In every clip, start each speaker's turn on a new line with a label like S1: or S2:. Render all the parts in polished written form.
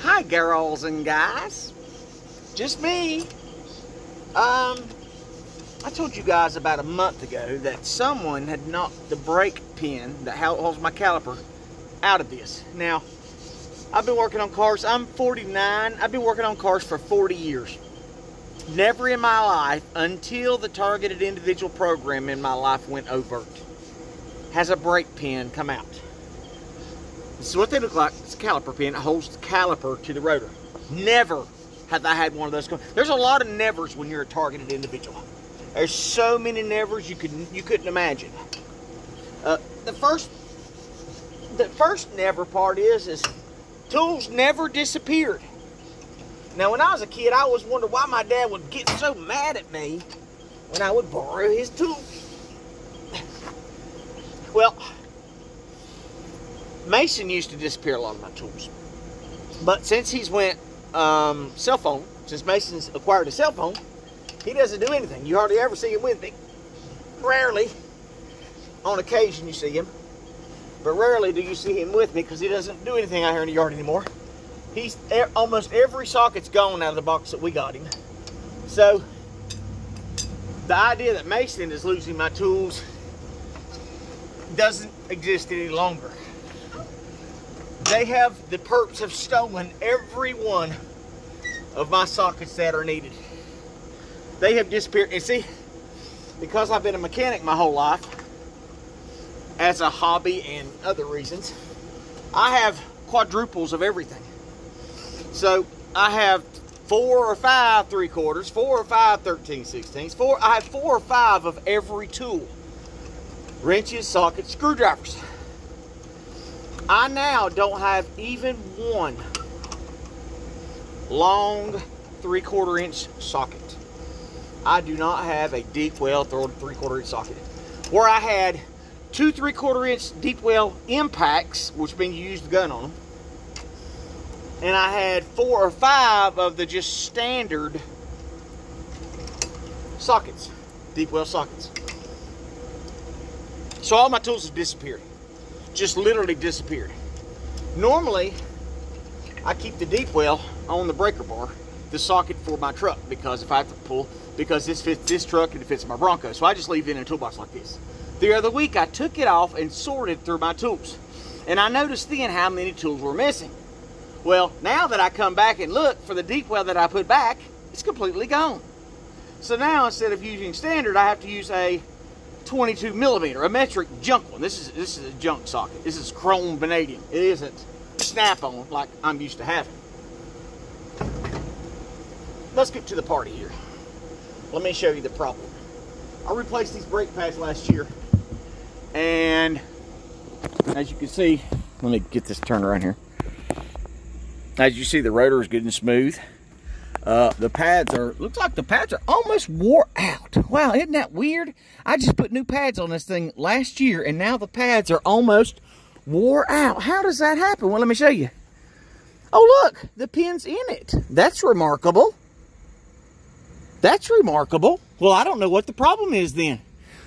S1: Hi, girls and guys. Just me. I told you guys about a month ago that someone had knocked the brake pin that holds my caliper out of this. Now, I've been working on cars. I'm 49. I've been working on cars for 40 years. Never in my life, until the targeted individual program in my life went overt, has a brake pin come out. This is what they look like. It's a caliper pin. It holds the caliper to the rotor. Never have I had one of those. There's a lot of nevers when you're a targeted individual. There's so many nevers you couldn't imagine. The first never part is tools never disappeared. Now, when I was a kid, I always wondered why my dad would get so mad at me when I would borrow his tools. Well, Mason used to disappear a lot of my tools. But since he's went cell phone, since Mason's acquired a cell phone, he doesn't do anything. You hardly ever see him with me. Rarely. On occasion you see him. But rarely do you see him with me because he doesn't do anything out here in the yard anymore. Almost every socket's gone out of the box that we got him. So, the idea that Mason is losing my tools doesn't exist any longer. The perps have stolen every one of my sockets that are needed. They have disappeared. And see, because I've been a mechanic my whole life, as a hobby and other reasons, I have quadruples of everything. So I have 4 or 5 3/4, 4 or 5 13/16. I have 4 or 5 of every tool. Wrenches, sockets, screwdrivers. I now don't have even one long 3/4 inch socket. I do not have a deep well 3/4 inch socket. Where I had 2 3/4 inch deep well impacts, which means you use the gun on them. And I had 4 or 5 of the just standard sockets, deep well sockets. So all my tools have disappeared. Just literally disappeared. Normally, I keep the deep well on the breaker bar, the socket for my truck, because if I have to pull, because this fits this truck and it fits my Bronco. So I just leave it in a toolbox like this. The other week, I took it off and sorted through my tools. And I noticed then how many tools were missing. Well, now that I come back and look for the deep well that I put back, it's completely gone. So now instead of using standard, I have to use a 22 millimeter, a metric junk one. This is a junk socket. This is chrome vanadium. It isn't snap-on like I'm used to having. Let's get to the party here. Let me show you the problem. I replaced these brake pads last year, and as you can see, let me get this turned around here. As you see, the rotor is good and smooth. The pads looks like the pads are almost wore out. Wow, isn't that weird? I just put new pads on this thing last year, and now the pads are almost wore out. How does that happen? Well, let me show you. Oh, look, the pin's in it. That's remarkable. That's remarkable. Well, I don't know what the problem is then,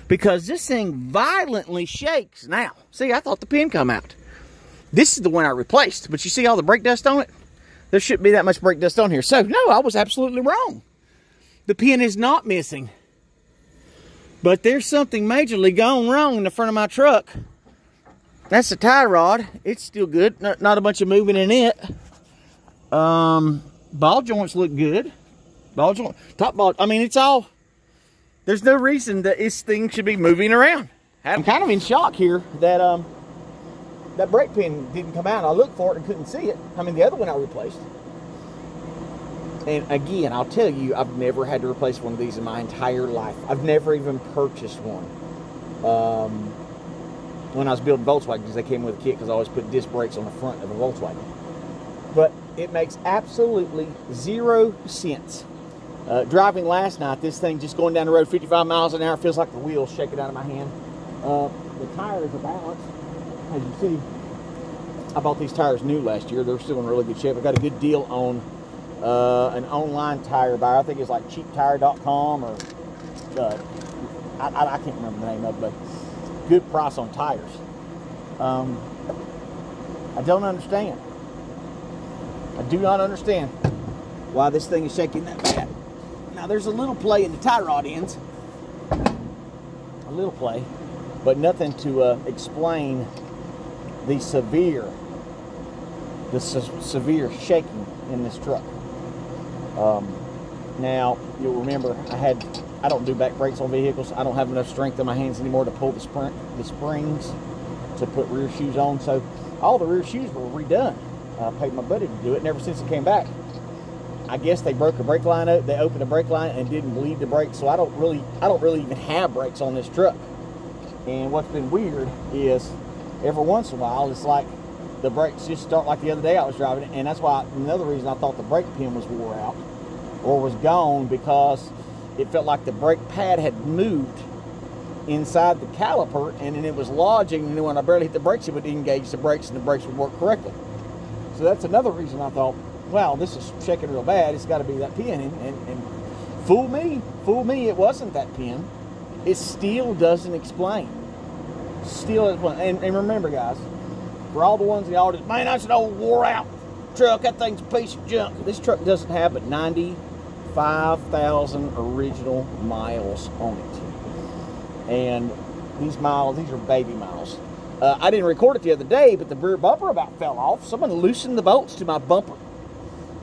S1: because this thing violently shakes now. See, I thought the pin come out. This is the one I replaced, but you see all the brake dust on it? There shouldn't be that much brake dust on here. So, no, I was absolutely wrong. The pin is not missing. But there's something majorly gone wrong in the front of my truck. That's the tie rod. It's still good. Not a bunch of moving in it. Ball joints look good. Ball joint, top ball. I mean, it's all... There's no reason that this thing should be moving around. I'm kind of in shock here that... that brake pin didn't come out. I looked for it and couldn't see it. I mean, the other one I replaced. And again, I'll tell you, I've never had to replace one of these in my entire life. I've never even purchased one. When I was building Volkswagens, they came with a kit because I always put disc brakes on the front of a Volkswagen. But it makes absolutely 0 sense. Driving last night, this thing just going down the road 55 miles an hour, feels like the wheels shaking out of my hand. The tires are balanced. As you see, I bought these tires new last year. They're still in really good shape. I got a good deal on an online tire buyer. I think it's like cheaptire.com or I can't remember the name of it, but good price on tires. I don't understand. I do not understand why this thing is shaking that bad. Now there's a little play in the tie rod ends, a little play, but nothing to explain the severe shaking in this truck. Now you'll remember I don't do back brakes on vehicles. I don't have enough strength in my hands anymore to pull the springs to put rear shoes on. So all the rear shoes were redone. I paid my buddy to do it, and ever since it came back, I guess they broke a brake line out. They opened a brake line and didn't bleed the brakes. So I don't really even have brakes on this truck. And what's been weird is every once in a while it's like the brakes just start, like the other day I was driving it, and that's why another reason I thought the brake pin was wore out or was gone, because it felt like the brake pad had moved inside the caliper, and then it was lodging, and then when I barely hit the brakes it would engage the brakes and the brakes would work correctly. So that's another reason I thought, wow, this is shaking real bad, it's got to be that pin. And fool me, it wasn't that pin. It still doesn't explain. And remember guys, for all the ones in the audience, man, that's an old wore out truck, that thing's a piece of junk. This truck doesn't have but 95,000 original miles on it. And these miles, these are baby miles. I didn't record it the other day, but the rear bumper about fell off. Someone loosened the bolts to my bumper.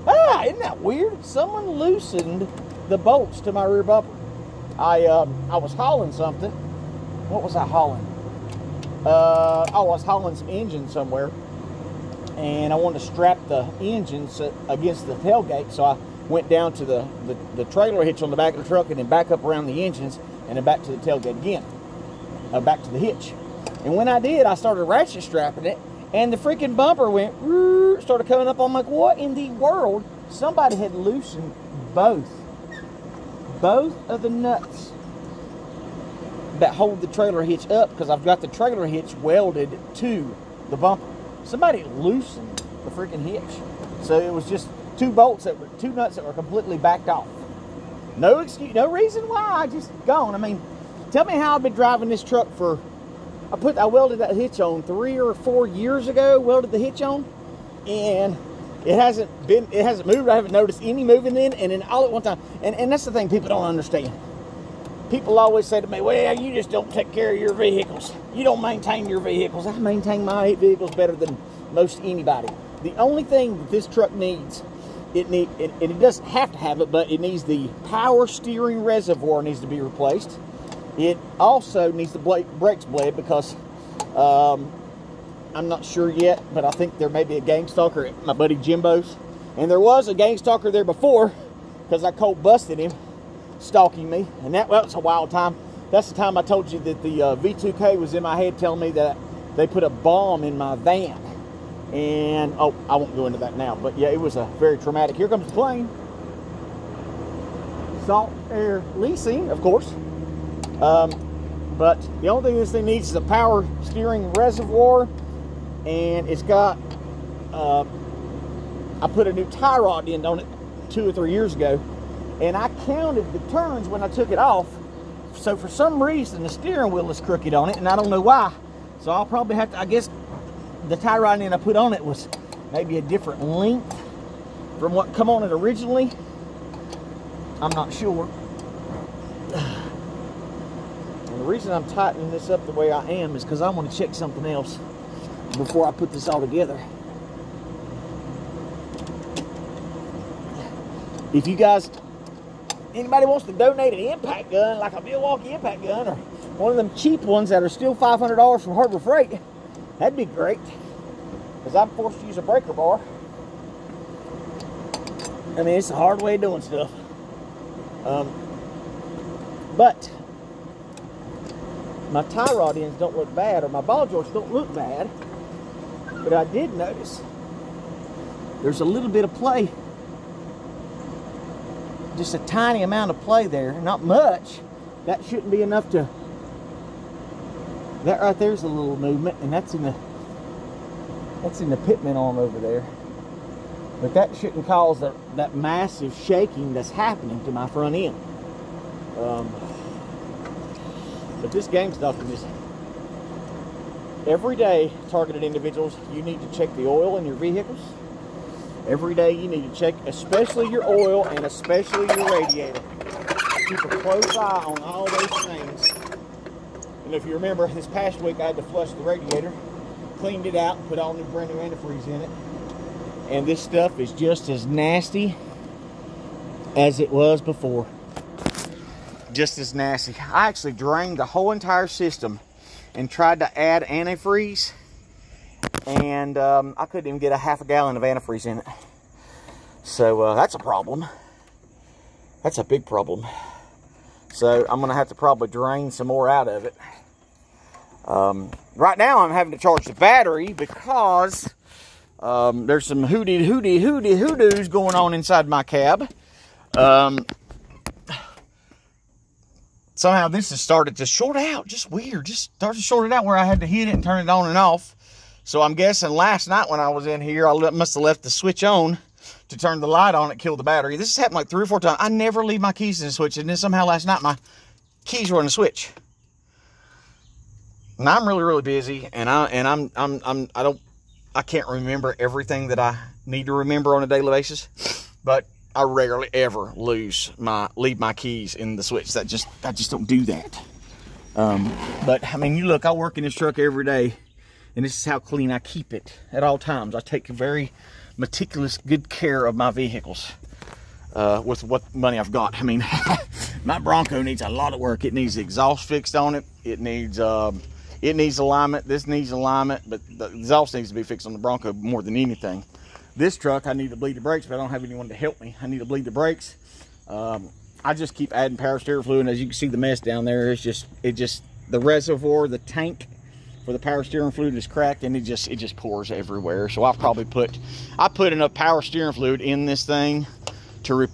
S1: Ah, isn't that weird? Someone loosened the bolts to my rear bumper. I was hauling something. What was I hauling? I was hauling some engine somewhere, and I wanted to strap the engines against the tailgate, so I went down to the trailer hitch on the back of the truck and then back up around the engines and then back to the tailgate again, back to the hitch. And when I did, I started ratchet strapping it, and the freaking bumper went, started coming up. I'm like, what in the world? Somebody had loosened both of the nuts that hold the trailer hitch up, because I've got the trailer hitch welded to the bumper. Somebody loosened the freaking hitch. So it was just two nuts that were completely backed off. No excuse, no reason why, I just gone. I mean, tell me how I've been driving this truck for, I welded that hitch on 3 or 4 years ago, welded the hitch on, and it hasn't moved. I haven't noticed any moving in, and then all at one time. And that's the thing people don't understand. People always say to me, well, you just don't take care of your vehicles. You don't maintain your vehicles. I maintain my vehicles better than most anybody. The only thing that this truck needs, it doesn't have to have it, but it needs the power steering reservoir needs to be replaced. It also needs the brakes blade, because I'm not sure yet, but I think there may be a gang stalker at my buddy Jimbo's. And there was a gang stalker there before, because I cold busted him stalking me, and that was a wild time. That's the time I told you that the V2K was in my head telling me that they put a bomb in my van. And oh, I won't go into that now, but yeah, it was a very traumatic. Here comes the plane. Salt Air Leasing, of course. But the only thing this thing needs is a power steering reservoir, and it's got I put a new tie rod end on it 2 or 3 years ago, and I counted the turns when I took it off. So for some reason the steering wheel is crooked on it, and I don't know why. So I'll probably have to, I guess the tie rod end I put on it was maybe a different length from what come on it originally. I'm not sure. And the reason I'm tightening this up the way I am is because I want to check something else before I put this all together. If you guys, anybody wants to donate an impact gun, like a Milwaukee impact gun, or one of them cheap ones that are still $500 from Harbor Freight, that'd be great, because I'm forced to use a breaker bar. I mean, it's a hard way of doing stuff. But my tie rod ends don't look bad, or my ball joints don't look bad, but I did notice there's a little bit of play. Just a tiny amount of play there, not much. That shouldn't be enough to, that right there's a little movement, and that's in the pitman arm over there. But that shouldn't cause that massive shaking that's happening to my front end. But this gang stalking is every day. Targeted individuals, you need to check the oil in your vehicles. Every day you need to check, especially your oil and especially your radiator. Keep a close eye on all those things. And if you remember, this past week I had to flush the radiator, cleaned it out, and put all new brand new antifreeze in it. And this stuff is just as nasty as it was before. Just as nasty. I actually drained the whole entire system and tried to add antifreeze, and I couldn't even get a half a gallon of antifreeze in it. So that's a problem. That's a big problem. So I'm gonna have to probably drain some more out of it. Right now I'm having to charge the battery because there's some hoodoos going on inside my cab. Somehow this has started to short out. Just weird. Just started to short it out where I had to hit it and turn it on and off. So I'm guessing last night when I was in here, I must have left the switch on to turn the light on. It killed the battery. This has happened like 3 or 4 times. I never leave my keys in the switch, and then somehow last night my keys were in the switch. And I'm really busy, and I can't remember everything that I need to remember on a daily basis, but I rarely ever leave my keys in the switch. I just don't do that. But I mean, you look, I work in this truck every day, and this is how clean I keep it at all times. I take very meticulous, good care of my vehicles with what money I've got. I mean, my Bronco needs a lot of work. It needs the exhaust fixed on it. It needs alignment. This needs alignment, but the exhaust needs to be fixed on the Bronco more than anything. This truck, I need to bleed the brakes, but I don't have anyone to help me. I need to bleed the brakes. I just keep adding power steering fluid, and as you can see, the mess down there is just the reservoir, the tank for the power steering fluid is cracked, and it just pours everywhere. So I put enough power steering fluid in this thing to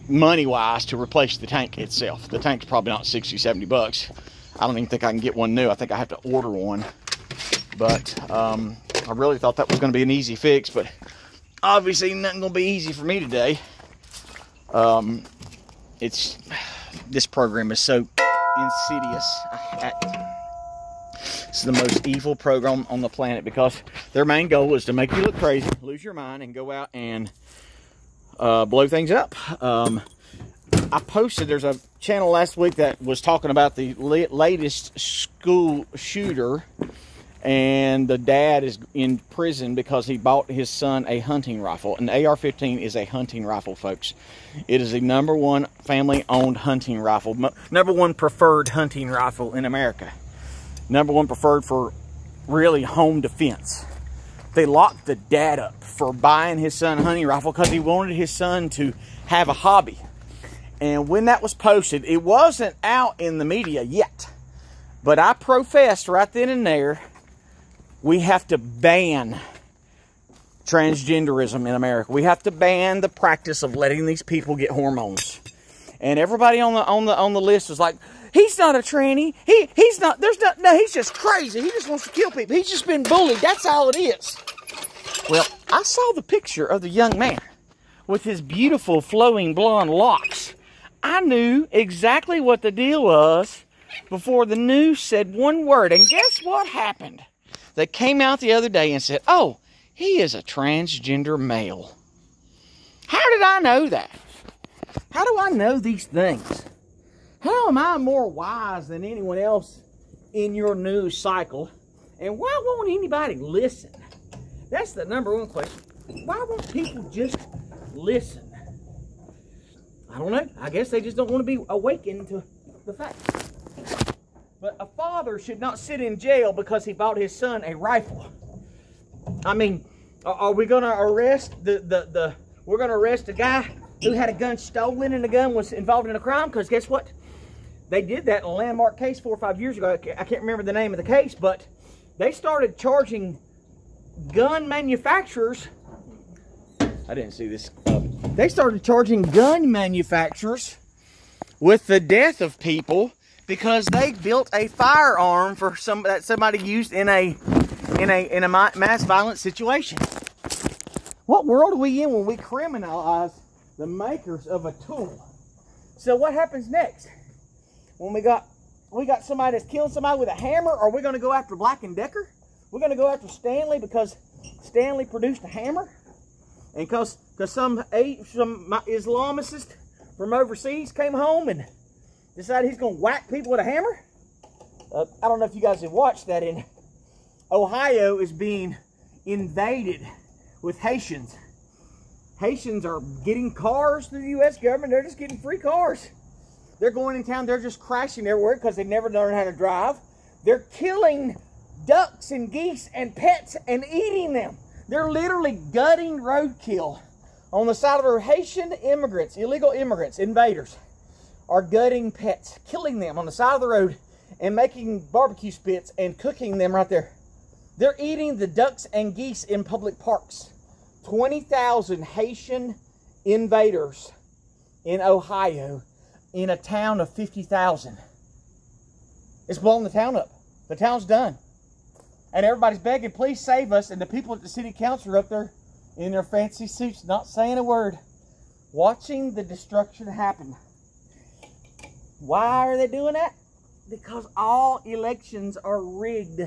S1: money-wise to replace the tank itself. The tank's probably not 60, 70 bucks. I don't even think I can get one new. I think I have to order one. But I really thought that was going to be an easy fix, but obviously nothing going to be easy for me today. This program is so insidious. It's the most evil program on the planet because their main goal is to make you look crazy, lose your mind, and go out and blow things up. I posted, there's a channel last week that was talking about the latest school shooter, and the dad is in prison because he bought his son a hunting rifle. An AR-15 is a hunting rifle, folks. It is the #1 family-owned hunting rifle, #1 preferred hunting rifle in America. #1 preferred for really home defense. They locked the dad up for buying his son a hunting rifle because he wanted his son to have a hobby. And when that was posted, it wasn't out in the media yet. But I professed right then and there, we have to ban transgenderism in America. We have to ban the practice of letting these people get hormones. And everybody on the list was like, he's not a tranny. He's not. No. He's just crazy. He just wants to kill people. He's just been bullied. That's all it is. Well, I saw the picture of the young man with his beautiful flowing blonde locks. I knew exactly what the deal was before the news said one word. And guess what happened? They came out the other day and said, oh, he is a transgender male. How did I know that? How do I know these things? How am I more wise than anyone else in your news cycle? And why won't anybody listen? That's the #1 question. Why won't people just listen? I don't know. I guess they just don't want to be awakened to the facts. But a father should not sit in jail because he bought his son a rifle. I mean, are we going to arrest we're going to arrest a guy who had a gun stolen and the gun was involved in a crime? Because guess what? They did that in a landmark case 4 or 5 years ago. I can't remember the name of the case, but they started charging gun manufacturers. I didn't see this. They started charging gun manufacturers with the death of people because they built a firearm for that somebody used in a mass violence situation. What world are we in when we criminalize the makers of a tool? So what happens next? When we got somebody that's killing somebody with a hammer, are we going to go after Black & Decker? We're going to go after Stanley because Stanley produced a hammer? And because some Islamist from overseas came home and decided he's going to whack people with a hammer. I don't know if you guys have watched that. In Ohio is being invaded with Haitians. Haitians are getting cars through the U.S. government. They're just getting free cars. They're going in town. They're just crashing everywhere because they've never learned how to drive. They're killing ducks and geese and pets and eating them. They're literally gutting roadkill on the side of the road. Haitian immigrants, illegal immigrants, invaders, are gutting pets, killing them on the side of the road and making barbecue spits and cooking them right there. They're eating the ducks and geese in public parks. 20,000 Haitian invaders in Ohio in a town of 50,000. It's blowing the town up. The town's done. And everybody's begging, please save us. And the people at the city council are up there in their fancy suits, not saying a word, watching the destruction happen. Why are they doing that? Because all elections are rigged.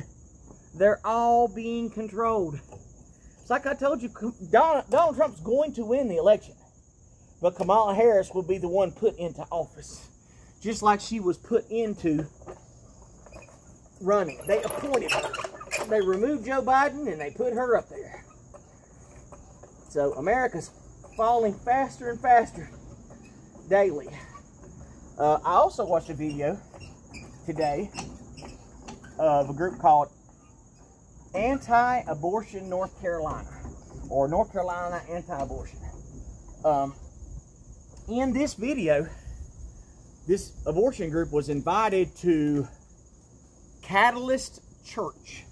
S1: They're all being controlled. It's like I told you, Donald Trump's going to win the election. But Kamala Harris will be the one put into office. Just like she was put into running. They appointed her. They removed Joe Biden and they put her up there. So America's falling faster and faster daily. I also watched a video today of a group called Anti-Abortion North Carolina, or North Carolina Anti-Abortion. In this video, this abortion group was invited to Catalyst Church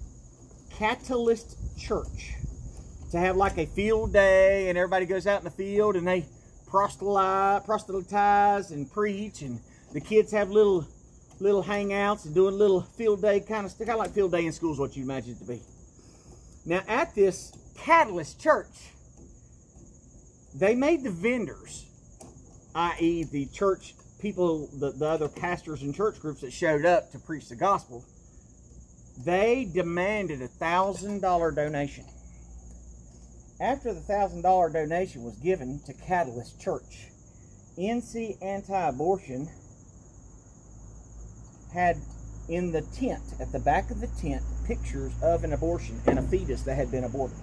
S1: to have like a field day, and everybody goes out in the field and they proselytize and preach, and the kids have little hangouts and doing little field day kind of like field day in school is what you imagine it to be. Now at this Catalyst Church, they made the vendors, i.e. the church people, the other pastors and church groups that showed up to preach the gospel, they demanded a $1,000 donation. After the $1,000 donation was given to Catalyst Church, NC Anti-Abortion had in the tent, at the back of the tent, pictures of an abortion and a fetus that had been aborted.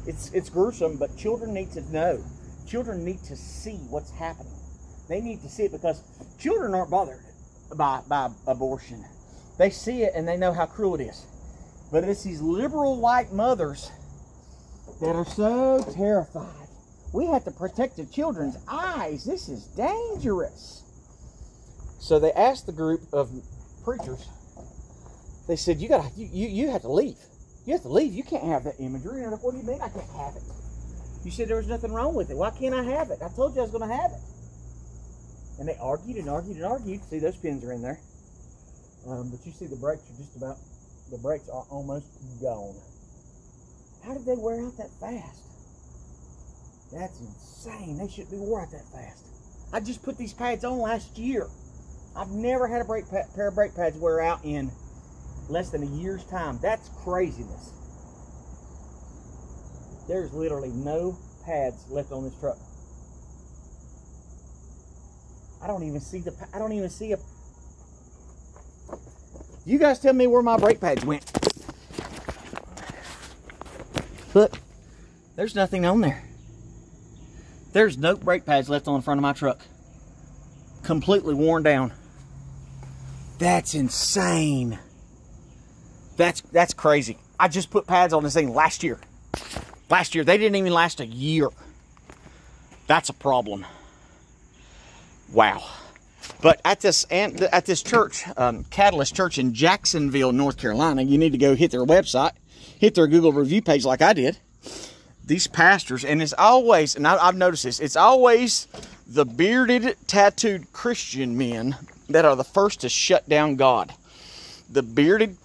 S1: It's gruesome, but children need to know. Children need to see what's happening. They need to see it because children aren't bothered by abortion. They see it and they know how cruel it is. But it's these liberal white mothers that are so terrified. We have to protect the children's eyes. This is dangerous. So they asked the group of preachers, they said, you have to leave. You have to leave. You can't have that imagery. And what do you mean I can't have it? You said there was nothing wrong with it. Why can't I have it? I told you I was going to have it. And they argued and argued and argued. See, those pins are in there. But you see the brakes are the brakes are almost gone. How did they wear out that fast? That's insane. They shouldn't be wore out that fast. I just put these pads on last year. I've never had a pair of brake pads wear out in less than a year's time. That's craziness. There's literally no pads left on this truck. I don't even see a... You guys tell me where my brake pads went. Look, there's nothing on there. There's no brake pads left on the front of my truck. Completely worn down. That's insane. That's crazy. I just put pads on this thing last year. Last year. They didn't even last a year. That's a problem. Wow. But at this church, Catalyst Church in Jacksonville, North Carolina, you need to go hit their website, hit their Google review page like I did. These pastors, and it's always, and I've noticed this, it's always the bearded, tattooed Christian men that are the first to shut down God. The bearded,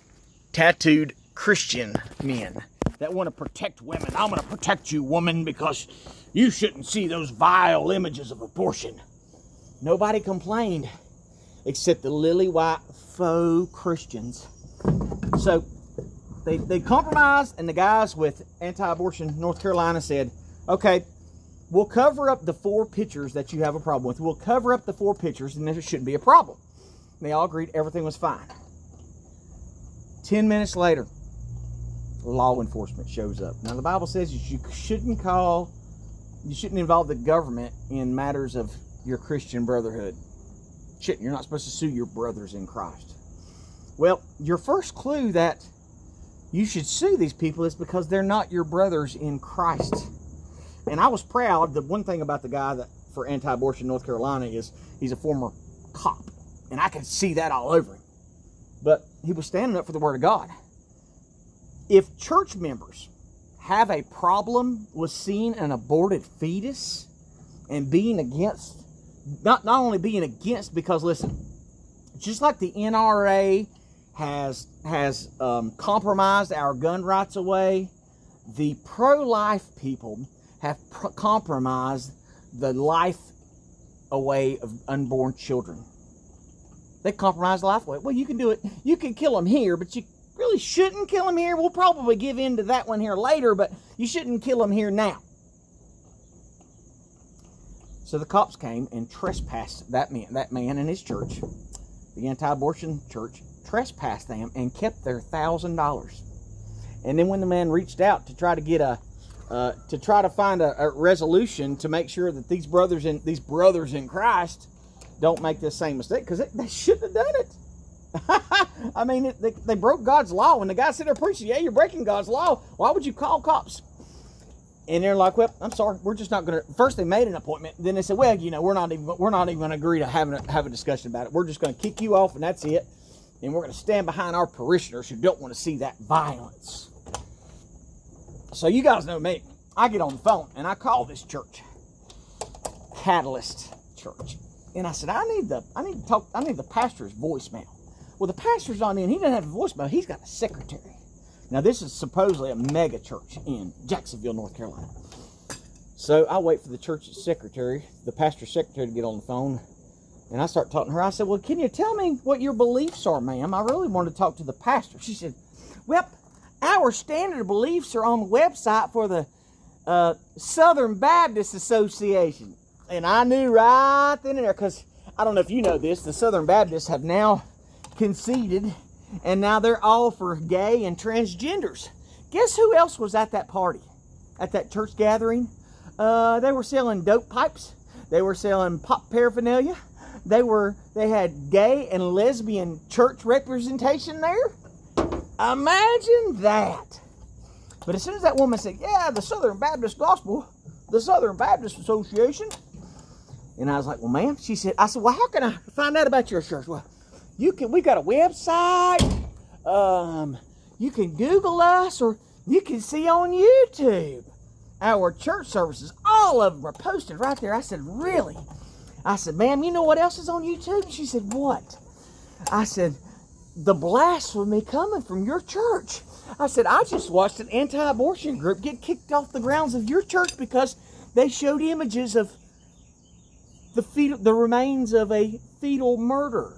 S1: tattooed Christian men that want to protect women. I'm going to protect you, woman, because you shouldn't see those vile images of abortion. Nobody complained except the lily white faux Christians. So they compromised, and the guys with Anti-Abortion North Carolina said, Okay, we'll cover up the 4 pictures that you have a problem with. We'll cover up the 4 pictures, and there shouldn't be a problem. And they all agreed everything was fine. 10 minutes later, law enforcement shows up. Now, the Bible says you shouldn't involve the government in matters of your Christian brotherhood. You're not supposed to sue your brothers in Christ. Well, your first clue that you should sue these people is because they're not your brothers in Christ. And I was proud. The one thing about the guy that for anti-abortion North Carolina is he's a former cop. And I can see that all over him. But he was standing up for the Word of God. If church members have a problem with seeing an aborted fetus and being against, not only being against, because listen, just like the NRA has compromised our gun rights away, the pro-life people have compromised the life away of unborn children. They compromised life away. Well, you can do it. You can kill them here, but you really shouldn't kill them here. We'll probably give in to that one here later, but you shouldn't kill them here now. So the cops came and trespassed that man and his church, the anti-abortion church, trespassed them and kept their $1,000. And then when the man reached out to try to get to find a resolution to make sure that these brothers in Christ don't make this same mistake, because they shouldn't have done it. I mean, they broke God's law. When the guy said they're preaching, yeah, you're breaking God's law. Why would you call cops? And they're like, well, I'm sorry, we're just not going to. First, they made an appointment. Then they said, well, you know, we're not even going to agree to have a discussion about it. We're just going to kick you off, and that's it. And we're going to stand behind our parishioners who don't want to see that violence. So you guys know me. I get on the phone and I call this church, Catalyst Church, and I said, I need the pastor's voicemail. Well, the pastor's on in. He doesn't have a voicemail. He's got a secretary. Now, this is supposedly a mega church in Jacksonville, North Carolina. So I wait for the church's secretary, the pastor's secretary, to get on the phone. And I start talking to her. I said, well, can you tell me what your beliefs are, ma'am? I really want to talk to the pastor. She said, well, our standard beliefs are on the website for the Southern Baptist Association. And I knew right then and there, because I don't know if you know this, the Southern Baptists have now conceded, and now they're all for gay and transgenders. Guess who else was at that party, at that church gathering? They were selling dope pipes. They were selling pop paraphernalia. They had gay and lesbian church representation there. Imagine that. But as soon as that woman said, yeah, the Southern Baptist Gospel, the Southern Baptist Association. And I was like, well, ma'am, I said, well, how can I find out about your church? Well, we've got a website. You can Google us, or you can see on YouTube our church services. All of them are posted right there. I said, really? I said, ma'am, you know what else is on YouTube? She said, what? I said, the blasphemy coming from your church. I said, I just watched an anti-abortion group get kicked off the grounds of your church because they showed images of the remains of a fetal murder.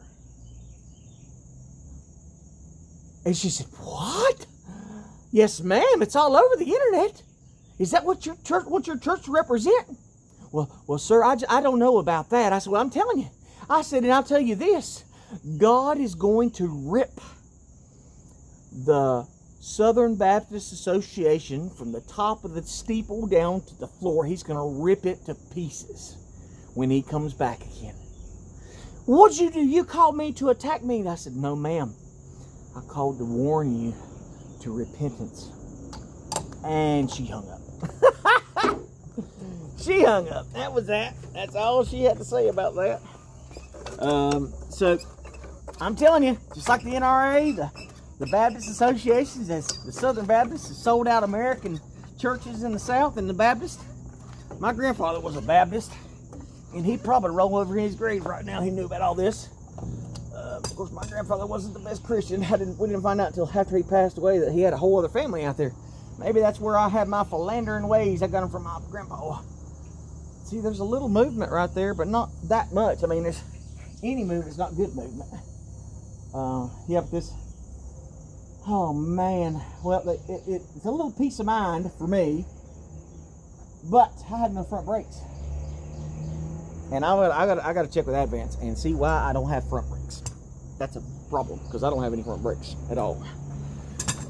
S1: And she said, what? Yes, ma'am, it's all over the internet. Is that what your church represent? Well, sir, I don't know about that. I said, well, I'm telling you. I said, and I'll tell you this. God is going to rip the Southern Baptist Association from the top of the steeple down to the floor. He's going to rip it to pieces when he comes back again. What'd you do? You called me to attack me. And I said, no, ma'am. I called to warn you to repentance. And she hung up. She hung up. That was that. That's all she had to say about that. So, I'm telling you, just like the NRA, the Baptist associations, as the Southern Baptists have sold out American churches in the South and the Baptist. My grandfather was a Baptist, and he'd probably roll over in his grave right now. He knew about all this. Of course, my grandfather wasn't the best Christian. We didn't find out until after he passed away that he had a whole other family out there. Maybe that's where I have my philandering ways. I got them from my grandpa. See, there's a little movement right there, but not that much. I mean, there's any movement is not good movement. Yep, this. Oh man, well, it's a little peace of mind for me But I had no front brakes. And I got to check with Advance and see why I don't have front brakes. That's a problem, because I don't have any front brakes at all.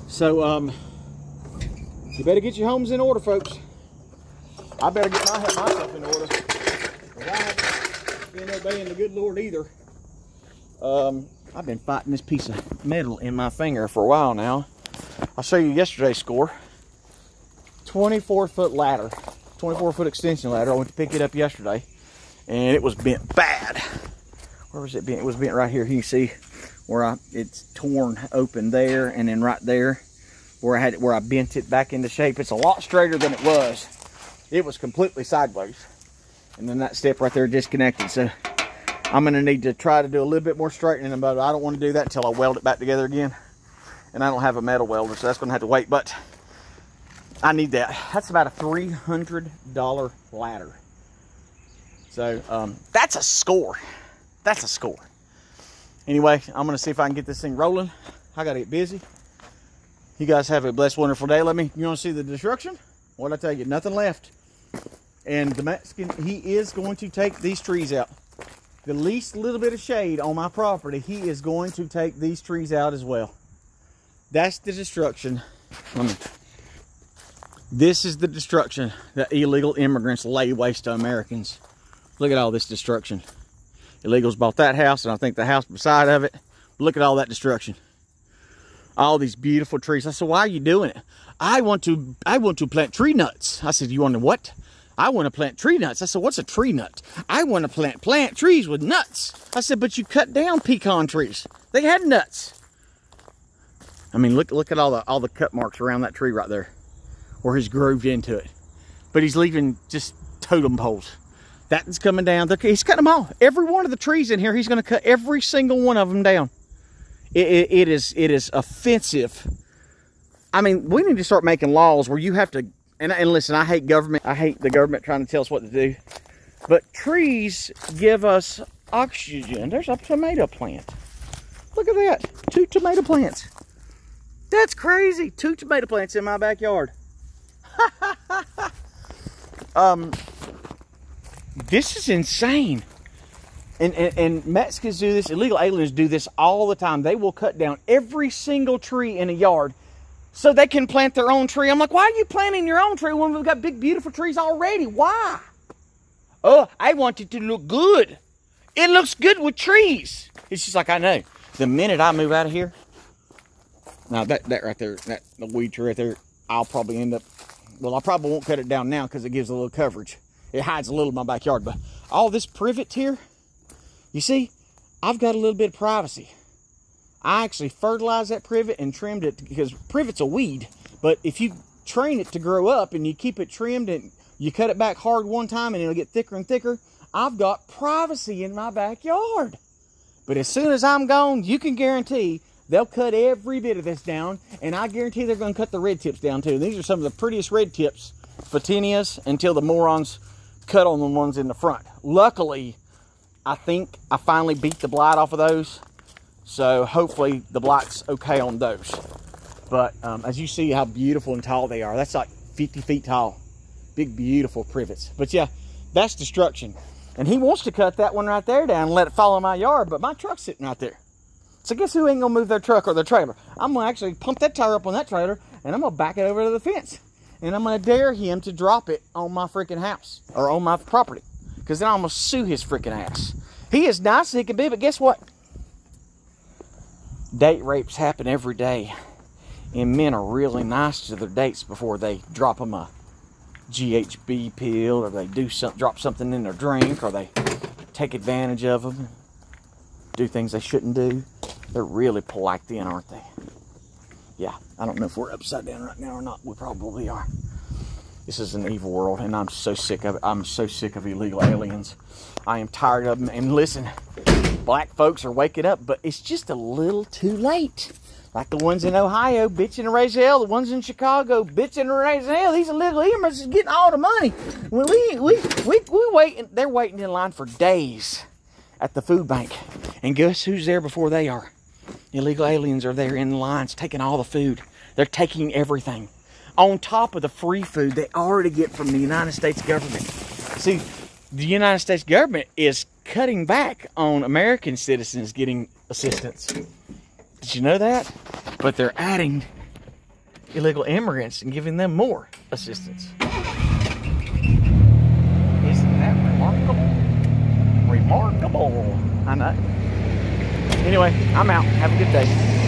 S1: So, you better get your homes in order, folks. I better get myself in order. I haven't been obeying the good Lord either. I've been fighting this piece of metal in my finger for a while now. I'll show you yesterday's score. 24-foot ladder, 24-foot extension ladder. I went to pick it up yesterday, and it was bent bad. Where was it bent? It was bent right here. You can see where it's torn open there, and then right there where I bent it back into shape. It's a lot straighter than it was. It was completely sideways, and then that step right there disconnected. So I'm going to need to try to do a little bit more straightening, but I don't want to do that until I weld it back together again. And I don't have a metal welder, so that's going to have to wait. But I need that. That's about a $300 ladder. So that's a score. That's a score. Anyway, I'm going to see if I can get this thing rolling. I got to get busy. You guys have a blessed, wonderful day. You want to see the destruction? What did I tell you? Nothing left. And the Mexican, he is going to take these trees out. The least little bit of shade on my property, he is going to take these trees out as well. That's the destruction. This is the destruction that illegal immigrants lay waste to Americans. Look at all this destruction. Illegals bought that house, and I think the house beside of it. Look at all that destruction. All these beautiful trees. I said, why are you doing it? I want to plant tree nuts. I said, you want to what? I want to plant tree nuts. I said, what's a tree nut? I want to plant trees with nuts. I said, but you cut down pecan trees. They had nuts. I mean, look at all the cut marks around that tree right there, where he's grooved into it. But he's leaving just totem poles. That's coming down. He's cutting them all. Every one of the trees in here, he's going to cut every single one of them down. It is offensive. I mean, we need to start making laws where you have to. And listen, I hate government. I hate the government trying to tell us what to do. But trees give us oxygen. There's a tomato plant. Look at that. 2 tomato plants. That's crazy. 2 tomato plants in my backyard. This is insane. And Mexicans do this. Illegal aliens do this all the time. They will cut down every single tree in a yard so they can plant their own tree. I'm like, why are you planting your own tree when we've got big, beautiful trees already? Why? Oh, I want it to look good. It looks good with trees. It's just like, I know. The minute I move out of here, now that right there, the weed tree right there, I'll probably end up, well, I probably won't cut it down now because it gives a little coverage. It hides a little of my backyard. But all this privet here, you see, I've got a little bit of privacy. I actually fertilized that privet and trimmed it because privet's a weed. But if you train it to grow up and you keep it trimmed and you cut it back hard one time and it'll get thicker and thicker, I've got privacy in my backyard. But as soon as I'm gone, you can guarantee they'll cut every bit of this down, and I guarantee they're going to cut the red tips down too. These are some of the prettiest red tips, photinias, until the morons cut on the ones in the front. Luckily, I think I finally beat the blight off of those. So hopefully the blight's okay on those. But as you see how beautiful and tall they are, that's like 50 feet tall. Big, beautiful privets. But yeah, that's destruction. And he wants to cut that one right there down and let it fall in my yard, but my truck's sitting right there. So guess who ain't gonna move their truck or their trailer? I'm gonna actually pump that tire up on that trailer, and I'm gonna back it over to the fence. And I'm gonna dare him to drop it on my freaking house, or on my property. Because then I'm gonna sue his freaking ass. He is nice as he can be, but guess what? Date rapes happen every day. And men are really nice to their dates before they drop them a GHB pill, or they drop something in their drink, or they take advantage of them, do things they shouldn't do. They're really polite then, aren't they? Yeah, I don't know if we're upside down right now or not. We probably are. This is an evil world, and I'm so sick of it. I'm so sick of illegal aliens. I am tired of them. And listen, black folks are waking up, but it's just a little too late. Like the ones in Ohio, bitching and raising hell. The ones in Chicago, bitching and raising hell. These illegal immigrants is getting all the money. When we waiting, they're waiting in line for days at the food bank. And guess who's there before they are? Illegal aliens are there in lines taking all the food. They're taking everything. on top of the free food they already get from the United States government. See, the United States government is cutting back on American citizens getting assistance. Did you know that? But they're adding illegal immigrants and giving them more assistance. Isn't that remarkable? Remarkable. I know. Anyway, I'm out. Have a good day.